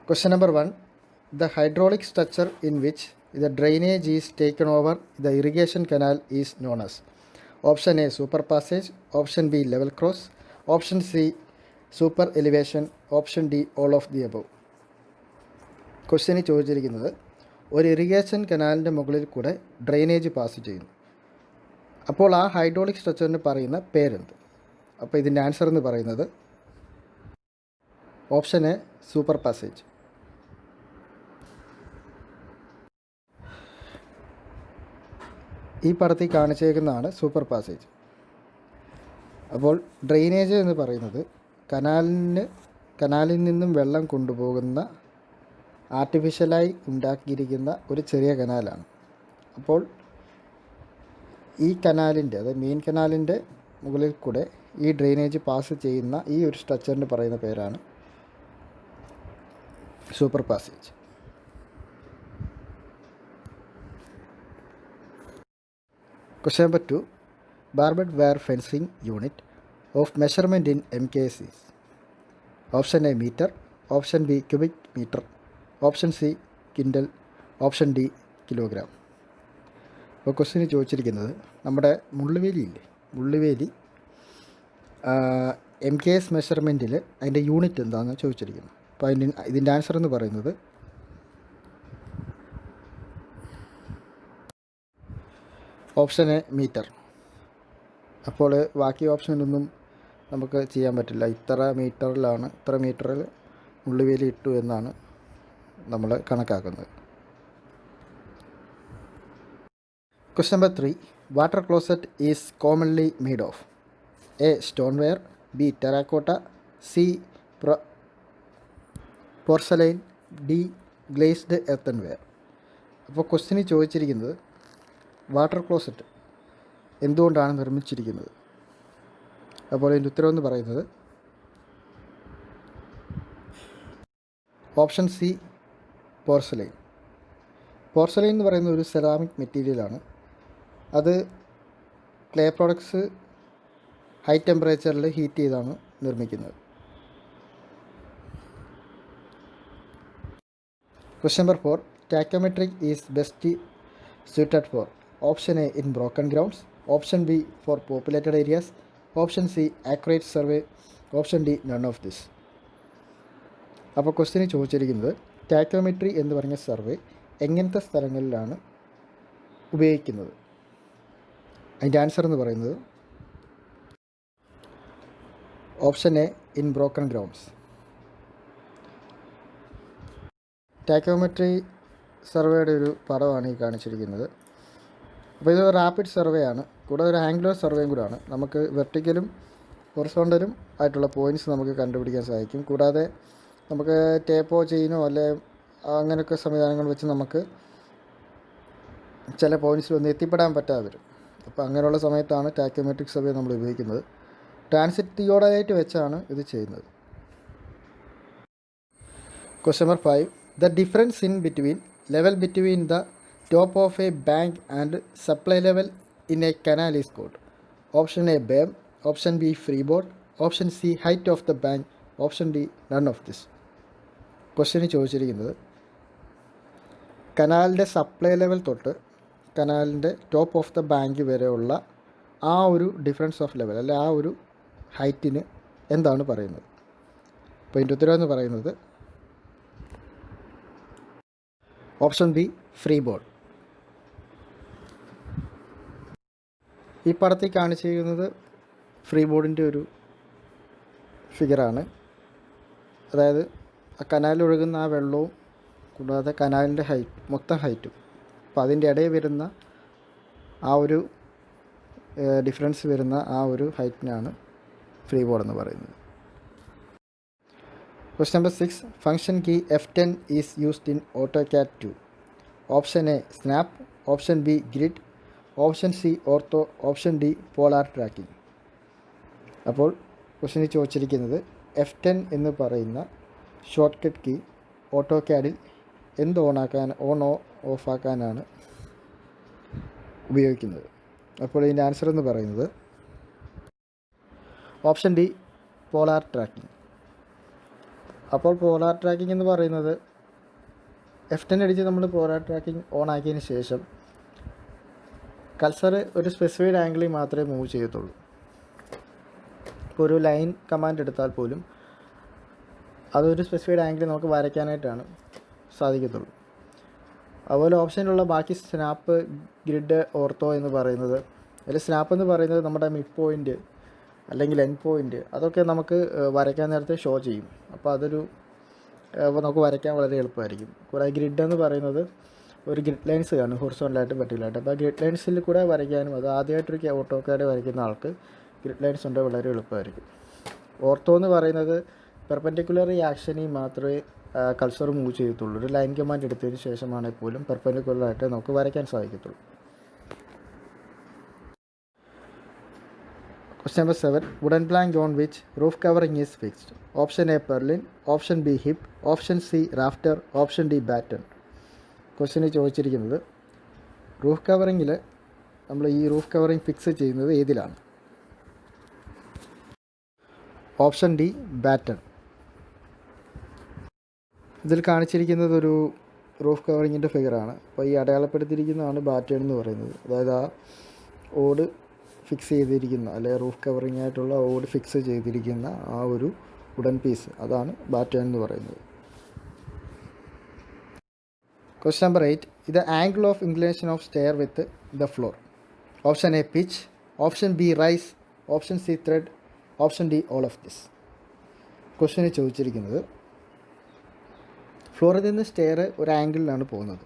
Question number 1. The hydraulic structure in which the drainage is taken over the irrigation canal is known as option A super passage, option B level cross, option C super elevation, option D all of the above. Question ചോദിച്ചിരിക്കുന്നത് ഒരു irrigation കനാലിൻ്റെ മുകളിൽ കൂടെ drainage pass ചെയ്യുന്നു. അപ്പോൾ ആ hydraulic സ്ട്രക്ചറിന് പറയുന്ന പേരെന്ത്? അപ്പോൾ ഇതിൻ്റെ ആൻസർ എന്ന് പറയുന്നത് ഓപ്ഷൻ എ സൂപ്പർ പാസേജ്. ഈ പടത്തിൽ കാണിച്ചേക്കുന്നതാണ് സൂപ്പർ പാസേജ്. അപ്പോൾ ഡ്രെയിനേജ് എന്ന് പറയുന്നത് കനാലിൽ നിന്നും വെള്ളം കൊണ്ടുപോകുന്ന ആർട്ടിഫിഷ്യലായി ഉണ്ടാക്കിയിരിക്കുന്ന ഒരു ചെറിയ കനാലാണ്. അപ്പോൾ ഈ കനാലിൻ്റെ, അതായത് മെയിൻ കനാലിൻ്റെ മുകളിൽ കൂടെ ഈ ഡ്രെയിനേജ് പാസ് ചെയ്യുന്ന ഈ ഒരു സ്ട്രക്ചറിന് പറയുന്ന പേരാണ് super passage. Question number 2. Barbed wire fencing unit of measurement in MKS is option A meter, option B cubic meter, option C quintal, option D kilogram. അപ്പോൾ ക്വസ്റ്റ്യന് ചോദിച്ചിരിക്കുന്നത് നമ്മുടെ മുള്ളുവേലി MKS മെഷർമെൻറ്റിൽ അതിൻ്റെ യൂണിറ്റ് എന്താണെന്ന് ചോദിച്ചിരിക്കുന്നു. അപ്പോൾ ഇതിൻ്റെ ആൻസർ എന്ന് പറയുന്നത് ഓപ്ഷൻ എ മീറ്റർ. അപ്പോൾ ബാക്കി ഓപ്ഷനിലൊന്നും നമുക്ക് ചെയ്യാൻ പറ്റില്ല. ഇത്ര മീറ്ററിൽ മുള്ളുവേലി ഇട്ടു എന്നാണ് നമ്മൾ കണക്കാക്കുന്നത്. Question number 3. Water closet is commonly made of a stoneware, B terracotta, C porcelain, D glazed earthenware. അപ്പോൾ ക്വസ്റ്റ്യന് ചോദിച്ചിരിക്കുന്നത് വാട്ടർ ക്ലോസറ്റ് എന്തുകൊണ്ടാണ് നിർമ്മിച്ചിരിക്കുന്നത്. അപ്പോൾ ഇതിൻ്റെ ഉത്തരവെന്ന് പറയുന്നത് ഓപ്ഷൻ സി പോർസലൈൻ. പോർസലൈൻ എന്ന് പറയുന്ന ഒരു സെറാമിക് മെറ്റീരിയലാണ്. അത് ക്ലേ പ്രോഡക്ട്സ് ഹൈ ടെമ്പറേച്ചറിൽ ഹീറ്റ് ചെയ്താണ് നിർമ്മിക്കുന്നത്. Question number 4. Tacheometric is best suited for option A in broken grounds, option B for populated areas, option C accurate survey, option D none of this. അപ്പോൾ question ചോദിച്ചിരിക്കുന്നത് ടാക്കോമെട്രി എന്ന് പറഞ്ഞ survey എങ്ങനത്തെ സ്ഥലങ്ങളിലാണ് ഉപയോഗിക്കുന്നത്. അതിൻ്റെ ആൻസർ എന്ന് പറയുന്നത് option A in broken grounds. Tacheometry സർവേയുടെ ഒരു പടമാണ് ഈ കാണിച്ചിരിക്കുന്നത്. അപ്പോൾ ഇത് റാപ്പിഡ് സർവേ ആണ്, കൂടാതെ ഒരു ആംഗുലർ സർവേയും കൂടാണ്. നമുക്ക് വെർട്ടിക്കലും ഹൊറിസോണ്ടലും ആയിട്ടുള്ള പോയിൻറ്റ്സ് നമുക്ക് കണ്ടുപിടിക്കാൻ സാധിക്കും. കൂടാതെ നമുക്ക് ടേപ്പോ ചെയിനോ അല്ലെ അങ്ങനെയൊക്കെ സംവിധാനങ്ങൾ വെച്ച് നമുക്ക് ചില പോയിൻറ്റ്സിലൊന്നും എത്തിപ്പെടാൻ പറ്റാതെ വരും. അപ്പോൾ അങ്ങനെയുള്ള സമയത്താണ് ടാക്കോമെട്രിക് സർവേ നമ്മൾ ഉപയോഗിക്കുന്നത്. ട്രാൻസിറ്റ് തിയോഡായിട്ട് വെച്ചാണ് ഇത് ചെയ്യുന്നത്. Question number 5. The difference in level between the top of a bank and supply level in a canal is called option A beam, option B freeboard, option C height of the bank, option D none of this. Question ചോദിച്ചിരിക്കുന്നത് കനാലിൻ്റെ supply level തൊട്ട് കനാലിൻ്റെ top of the bank വരെയുള്ള ആ ഒരു difference of level അല്ലെ ആ ഒരു ഹൈറ്റിന് എന്താണ് പറയുന്നത്. അപ്പോൾ ഇതിൻ്റെ ഉത്തരവെന്ന് പറയുന്നത് ഓപ്ഷൻ ബി ഫ്രീ ബോർഡ്. ഈ പടത്തിൽ കാണിച്ചിരിക്കുന്നത് ഫ്രീ ബോർഡിൻ്റെ ഒരു ഫിഗറാണ്. അതായത് ആ കനാലിലൊഴുകുന്ന ആ വെള്ളവും കൂടാതെ കനാലിൻ്റെ മൊത്തം ഹൈറ്റും, അപ്പോൾ അതിൻ്റെ ഇടയിൽ വരുന്ന ആ ഒരു ഡിഫറൻസ് വരുന്ന ആ ഒരു ഹൈറ്റിനാണ് ഫ്രീ ബോർഡ് എന്ന് പറയുന്നത്. Question number 6. Function key F10 is used in AutoCAD 2. Option A snap, option B grid, option C ortho, option D polar tracking. അപ്പോൾ ക്വസ്റ്റ്യനിൽ ചോദിച്ചിരിക്കുന്നത് F10 എന്ന് പറയുന്ന ഷോർട്ട് കട്ട് കീ ഓട്ടോക്യാഡിൽ എന്ത് ഓഫ് ആക്കാനാണ് ഉപയോഗിക്കുന്നത്. അപ്പോൾ ഇതിൻ്റെ ആൻസർ എന്ന് പറയുന്നത് ഓപ്ഷൻ ഡി പോളാർ ട്രാക്കിംഗ്. അപ്പോൾ പോളാർ ട്രാക്കിംഗ് എന്ന് പറയുന്നത് F10 അടിച്ച് നമ്മൾ പോളാർ ട്രാക്കിംഗ് ഓൺ ആക്കിയതിന് ശേഷം കൾസർ ഒരു സ്പെസിഫൈഡ് ആംഗിളിൽ മാത്രമേ മൂവ് ചെയ്യത്തുള്ളൂ. ഇപ്പോൾ ഒരു ലൈൻ കമാൻഡ് എടുത്താൽ പോലും അതൊരു സ്പെസിഫൈഡ് ആംഗിളിൽ നമുക്ക് വരയ്ക്കാനായിട്ടാണ് സാധിക്കത്തുള്ളൂ. അതുപോലെ ഓപ്ഷനിലുള്ള ബാക്കി സ്നാപ്പ്, ഗ്രിഡ്, ഓർത്തോ എന്ന് പറയുന്നത്, അതിൽ സ്നാപ്പ് എന്ന് പറയുന്നത് നമ്മുടെ മിഡ് പോയിൻ്റ് അല്ലെങ്കിൽ എൻഡ് പോയിൻ്റ് അതൊക്കെ നമുക്ക് വരയ്ക്കാൻ നേരത്തെ ഷോ ചെയ്യും. അപ്പോൾ അതൊരു നമുക്ക് വരയ്ക്കാൻ വളരെ എളുപ്പമായിരിക്കും. കൂടാതെ ഗ്രിഡ് എന്ന് പറയുന്നത് ഒരു ഗ്രിഡ് ലൈൻസ് കാണും ഹൊറിസോണ്ടലായിട്ടും വെർട്ടിക്കലായിട്ടും. അപ്പോൾ ആ ഗ്രിഡ് ലൈൻസിൽ കൂടെ വരയ്ക്കാനും, അത് ആദ്യമായിട്ടൊരു ഓട്ടോകാഡ് വരയ്ക്കുന്ന ആൾക്ക് ഗ്രിഡ് ലൈൻസ് ഉണ്ട് വളരെ എളുപ്പമായിരിക്കും. ഓർത്തോ എന്ന് പറയുന്നത് പെർപെൻഡിക്കുലർ ആക്ഷനിൽ മാത്രമേ കൾസർ മൂവ് ചെയ്യത്തുള്ളൂ. ഒരു ലൈൻ കമാൻഡ് എടുത്തതിന് ശേഷമാണെങ്കിൽ പോലും പെർപെൻഡിക്കുലറായിട്ട് നമുക്ക് വരയ്ക്കാൻ സാധിക്കത്തുള്ളൂ. Question number 7. Wooden plank on which roof covering is fixed. Option A purlin, option B hip, option C rafter, option D batten. Question ചോദിച്ചിരിക്കുന്നത് റൂഫ് കവറിങ്ങിൽ നമ്മൾ ഈ റൂഫ് കവറിങ് ഫിക്സ് ചെയ്യുന്നത് ഏതിലാണ്? Option D batten. ഇതിൽ കാണിച്ചിരിക്കുന്നത് ഒരു റൂഫ് കവറിങ്ങിൻ്റെ ഫിഗറാണ്. അപ്പോൾ ഈ അടയാളപ്പെടുത്തിയിരിക്കുന്നതാണ് ബാറ്റൺ എന്ന് പറയുന്നത്. അതായത് ആ ഓട് ഫിക്സ് ചെയ്തിരിക്കുന്ന, അല്ലെങ്കിൽ റൂഫ് കവറിങ് ആയിട്ടുള്ള ഓട് ഫിക്സ് ചെയ്തിരിക്കുന്ന ആ ഒരു വുഡൻ പീസ്, അതാണ് ബാറ്റൺ എന്ന് പറയുന്നത്. Question number 8. The angle of inclination of stair with the floor. Option A pitch, option B rise, option C thread, option D all of this. Question ചോദിച്ചിരിക്കുന്നത് ഫ്ലോറിൽ നിന്ന് സ്റ്റെയർ ഒരു ആംഗിളിലാണ് പോകുന്നത്.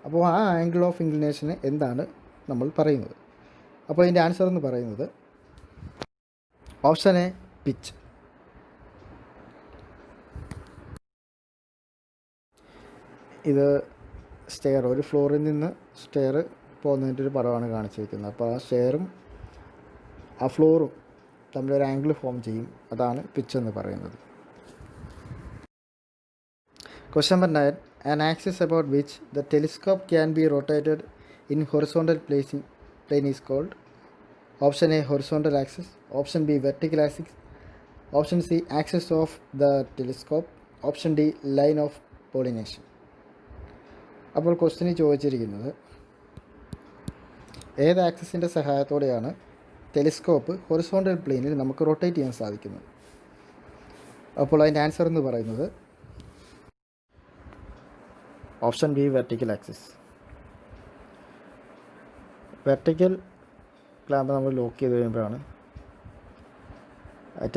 അപ്പോൾ ആ ആംഗിൾ ഓഫ് ഇൻക്ലിനേഷന് എന്താണ് നമ്മൾ പറയുന്നത്? അപ്പോൾ അതിൻ്റെ ആൻസർ എന്ന് പറയുന്നത് ഓപ്ഷൻ എ പിച്ച്. ഇത് സ്റ്റെയർ, ഒരു ഫ്ലോറിൽ നിന്ന് സ്റ്റെയർ പോകുന്നതിൻ്റെ ഒരു പടമാണ് കാണിച്ചിരിക്കുന്നത്. അപ്പോൾ ആ സ്റ്റെയറും ആ ഫ്ലോറും തമ്മിലൊരു ആംഗിൾ ഫോം ചെയ്യും, അതാണ് പിച്ച് എന്ന് പറയുന്നത്. Question number 9. An axis about which the telescope can be rotated in horizontal plane is called. Option A horizontal axis, option B vertical axis, option C axis of the telescope, option D line of pollination. അപ്പോൾ question ചോദിച്ചിരിക്കുന്നത് ഏത് ആക്സിസിൻ്റെ സഹായത്തോടെയാണ് telescope horizontal പ്ലെയിനിൽ നമുക്ക് rotate ചെയ്യാൻ സാധിക്കുന്നത്? അപ്പോൾ അതിൻ്റെ ആൻസർ എന്ന് പറയുന്നത് option B vertical axis. Vertical clamp നമ്മൾ ലോക്ക് ചെയ്ത് കഴിയുമ്പോഴാണ്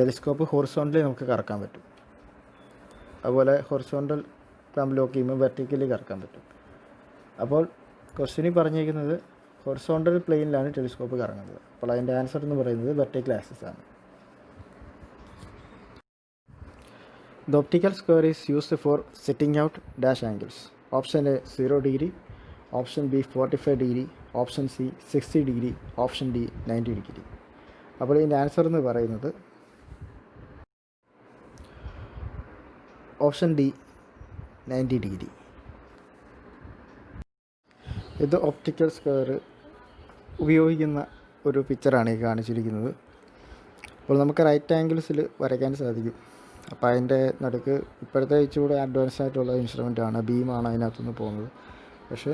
ടെലിസ്കോപ്പ് ഹൊറിസോണ്ടലി നമുക്ക് കറക്കാൻ പറ്റും. അതുപോലെ ഹൊറിസോണ്ടൽ ക്ലാമ്പ് ലോക്ക് ചെയ്യുമ്പോൾ വെർട്ടിക്കലി കറക്കാൻ പറ്റും. അപ്പോൾ ക്വസ്റ്റ്യനിൽ പറഞ്ഞിരിക്കുന്നത് ഹൊറിസോണ്ടൽ പ്ലെയിനിലാണ് ടെലിസ്കോപ്പ് കറങ്ങുന്നത്. അപ്പോൾ അതിൻ്റെ ആൻസർ എന്ന് പറയുന്നത് വെർട്ടിക്കൽ ആക്സിസ് ആണ്. The optical square is used for setting out dash angles. Option A 0 degree, option B 45 degree, option C 60 degree, option D 90 degree. അപ്പോൾ ഇതിൻ്റെ ആൻസർ എന്ന് പറയുന്നത് ഓപ്ഷൻ ഡി 90 ഡിഗ്രി. ഇത് ഒപ്റ്റിക്കൽ സ്ക്വയർ ഉപയോഗിക്കുന്ന ഒരു പിക്ചറാണ് ഈ കാണിച്ചിരിക്കുന്നത്. അപ്പോൾ നമുക്ക് റൈറ്റ് ആംഗിൾസിൽ വരയ്ക്കാൻ സാധിക്കും. അപ്പോൾ അതിൻ്റെ നടുക്ക് ഇപ്പോഴത്തെ ഇച്ചിരി അഡ്വാൻസ് ആയിട്ടുള്ള ഇൻസ്ട്രുമെൻ്റാണ്, ബീമാണ് അതിനകത്തുനിന്ന് പോകുന്നത്. പക്ഷേ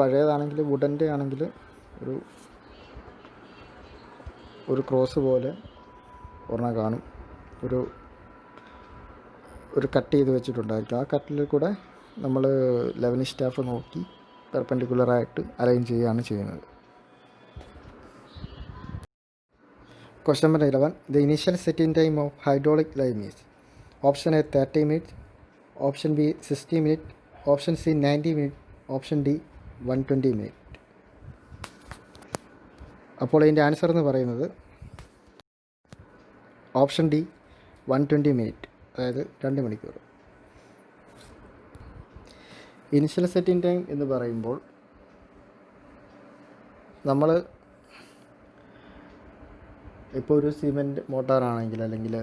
പഴയതാണെങ്കിൽ വുഡൻ്റെ ആണെങ്കിൽ ഒരു ക്രോസ് പോലെ ഒരെണ്ണം കാണും, ഒരു കട്ട് ചെയ്ത് വെച്ചിട്ടുണ്ടായിരിക്കും. ആ കട്ടിൽ കൂടെ നമ്മൾ ലെവലിംഗ് സ്റ്റാഫ് നോക്കി പെർപെൻഡിക്കുലറായിട്ട് അലൈൻ ചെയ്യുകയാണ് ചെയ്യുന്നത്. Question number 11. The initial setting time of hydraulic lime is option A 30 minutes, option B 60 minutes, option C 90 minutes, option D 120 minutes. അപ്പോൾ ഇതിൻ്റെ ആൻസർ എന്ന് പറയുന്നത് ഓപ്ഷൻ ഡി 120 മിനിറ്റ്, അതായത് 2 മണിക്കൂർ. ഇനിഷ്യൽ സെറ്റിംഗ് ടൈം എന്ന് പറയുമ്പോൾ നമ്മൾ ഇപ്പോൾ ഒരു സിമെൻറ്റ് മോട്ടാറാണെങ്കിൽ അല്ലെങ്കിൽ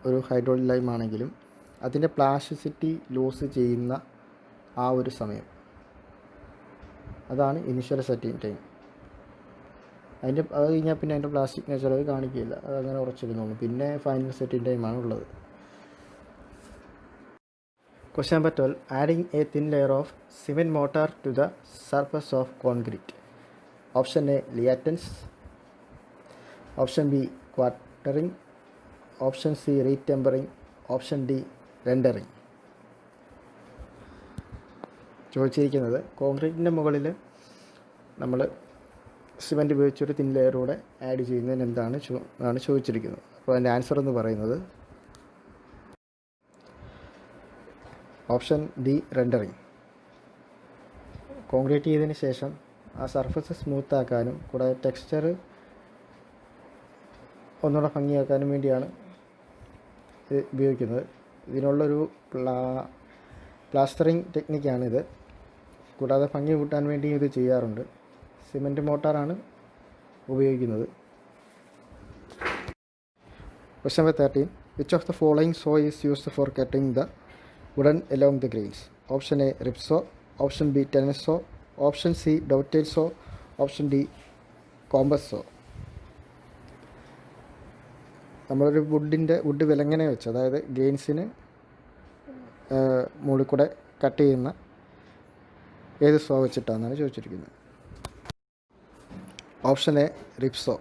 ഒരു ഹൈഡ്രോളിക് ലൈം ആണെങ്കിലും അതിൻ്റെ പ്ലാസ്റ്റിസിറ്റി ലൂസ് ചെയ്യുന്ന ആ ഒരു സമയം, അതാണ് ഇനിഷ്യൽ സെറ്റിംഗ് ടൈം. അത് കഴിഞ്ഞാൽ പിന്നെ അതിൻ്റെ പ്ലാസ്റ്റിക് നേച്ചർ അത് കാണിക്കില്ല, അതങ്ങനെ ഉറച്ചിരുന്നുള്ളൂ. പിന്നെ ഫൈനൽ സെറ്റിംഗ് ടൈമാണ് ഉള്ളത്. Question number 12. Adding a thin layer of cement mortar to the surface of concrete. Option A, liatons. Option B, quartering. Option C, retempering. Option D, rendering. ചോദിച്ചിരിക്കുന്നത് കോൺക്രീറ്റിൻ്റെ മുകളിൽ നമ്മൾ സിമൻറ്റ് ഉപയോഗിച്ചൊരു തിൻ ലെയറൂടെ ആഡ് ചെയ്യുന്നതിന് ആണ് ചോദിച്ചിരിക്കുന്നത്. അപ്പോൾ അതിൻ്റെ ആൻസർ എന്ന് പറയുന്നത് ഓപ്ഷൻ ഡി, റെൻഡറിങ്. കോൺക്രീറ്റ് ചെയ്തതിന് ശേഷം ആ സർഫസ് സ്മൂത്ത് ആക്കാനും കൂടാതെ ടെക്സ്ചർ ഒന്നുകൂടെ ഭംഗിയാക്കാനും വേണ്ടിയാണ് ഇത് ഉപയോഗിക്കുന്നത്. ഇതിനുള്ളൊരു പ്ലാസ്റ്ററിങ് ടെക്നിക്കാണിത്. കൂടാതെ ഭംഗി കൂട്ടാൻ വേണ്ടി ഇത് ചെയ്യാറുണ്ട്. സിമൻറ്റ് മോട്ടാറാണ് ഉപയോഗിക്കുന്നത്. Question number 13. Which of the following saw is used for cutting the wooden along the grains? Option A, rip saw. Option B, tennis saw. Option C, dovetail saw. Option D, compass saw. നമ്മളൊരു would വിലങ്ങനെ വെച്ച്, അതായത് ഗ്രെയിൻസിന് മുകളിൽ കൂടെ cut ചെയ്യുന്ന ഏത് saw വെച്ചിട്ടാണെന്നാണ് ചോദിച്ചിരിക്കുന്നത്. Option A, rip saw.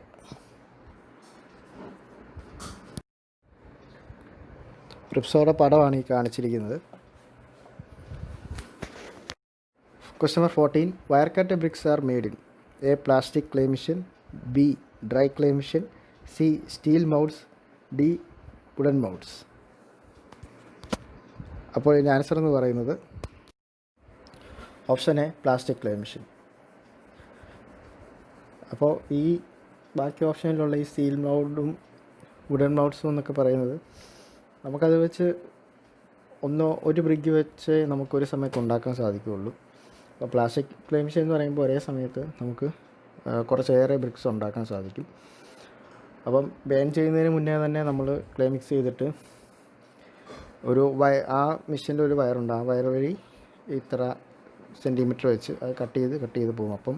Rip സോയുടെ പടമാണ് ഈ കാണിച്ചിരിക്കുന്നത്. Question number 14. Wire cut bricks are made in A, plastic clay machine. B, dry clay machine. C, steel molds. D, wooden molds. അപ്പോൾ ഇതിൻ്റെ ആൻസർ എന്ന് പറയുന്നത് option A, plastic clay machine. അപ്പോൾ ഈ ബാക്കി ഓപ്ഷനിലുള്ള ഈ സ്റ്റീൽ മൗൾഡും വുഡൻ മൗൾഡ്സും എന്നൊക്കെ പറയുന്നത് നമുക്കത് വെച്ച് ഒരു ബ്രിക്ക് വെച്ച് നമുക്കൊരു സമയത്ത് ഉണ്ടാക്കാൻ സാധിക്കുകയുള്ളൂ. അപ്പോൾ പ്ലാസ്റ്റിക് ക്ലേ മെഷീൻ എന്ന് പറയുമ്പോൾ ഒരേ സമയത്ത് നമുക്ക് കുറച്ചേറെ ബ്രിക്സ് ഉണ്ടാക്കാൻ സാധിക്കും. അപ്പം ബേൺ ചെയ്യുന്നതിന് മുന്നേ തന്നെ നമ്മൾ ക്ലേ മിക്സ് ചെയ്തിട്ട് ആ മെഷീൻ്റെ ഒരു വയറുണ്ട്. ആ വയർ വഴി ഇത്ര സെൻറ്റിമീറ്റർ വെച്ച് അത് കട്ട് ചെയ്ത് പോകും. അപ്പം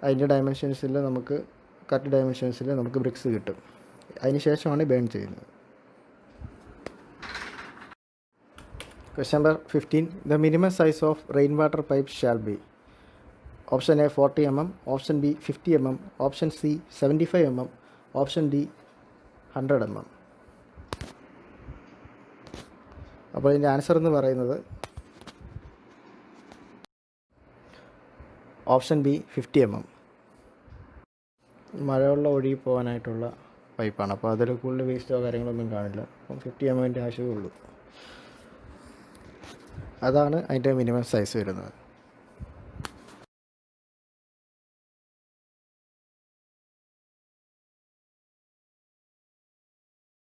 അതിൻ്റെ ഡയമെൻഷൻസിൽ കറക്റ്റ് ഡയമെൻഷൻസിൽ നമുക്ക് ബ്രിക്സ് കിട്ടും. അതിന് ശേഷമാണ് ബേൺ ചെയ്യുന്നത്. Question number 15. The minimum size of rainwater pipes shall be. Option A, 40 mm. Option B, 50 mm. Option C, 75 mm. Option D, 100 mm. അപ്പോൾ ഇതിൻ്റെ ആൻസർ എന്ന് പറയുന്നത് ഓപ്ഷൻ ബി, 50 mm. മഴവെള്ളം ഒഴുകി പോകാനായിട്ടുള്ള പൈപ്പാണ്. അപ്പോൾ അതിൽ കൂടുതൽ വേസ്റ്റോ കാര്യങ്ങളൊന്നും കാണില്ല. അപ്പം 50 mm ആവശ്യമേ ഉള്ളൂ. അതാണ് അതിൻ്റെ മിനിമം സൈസ് വരുന്നത്.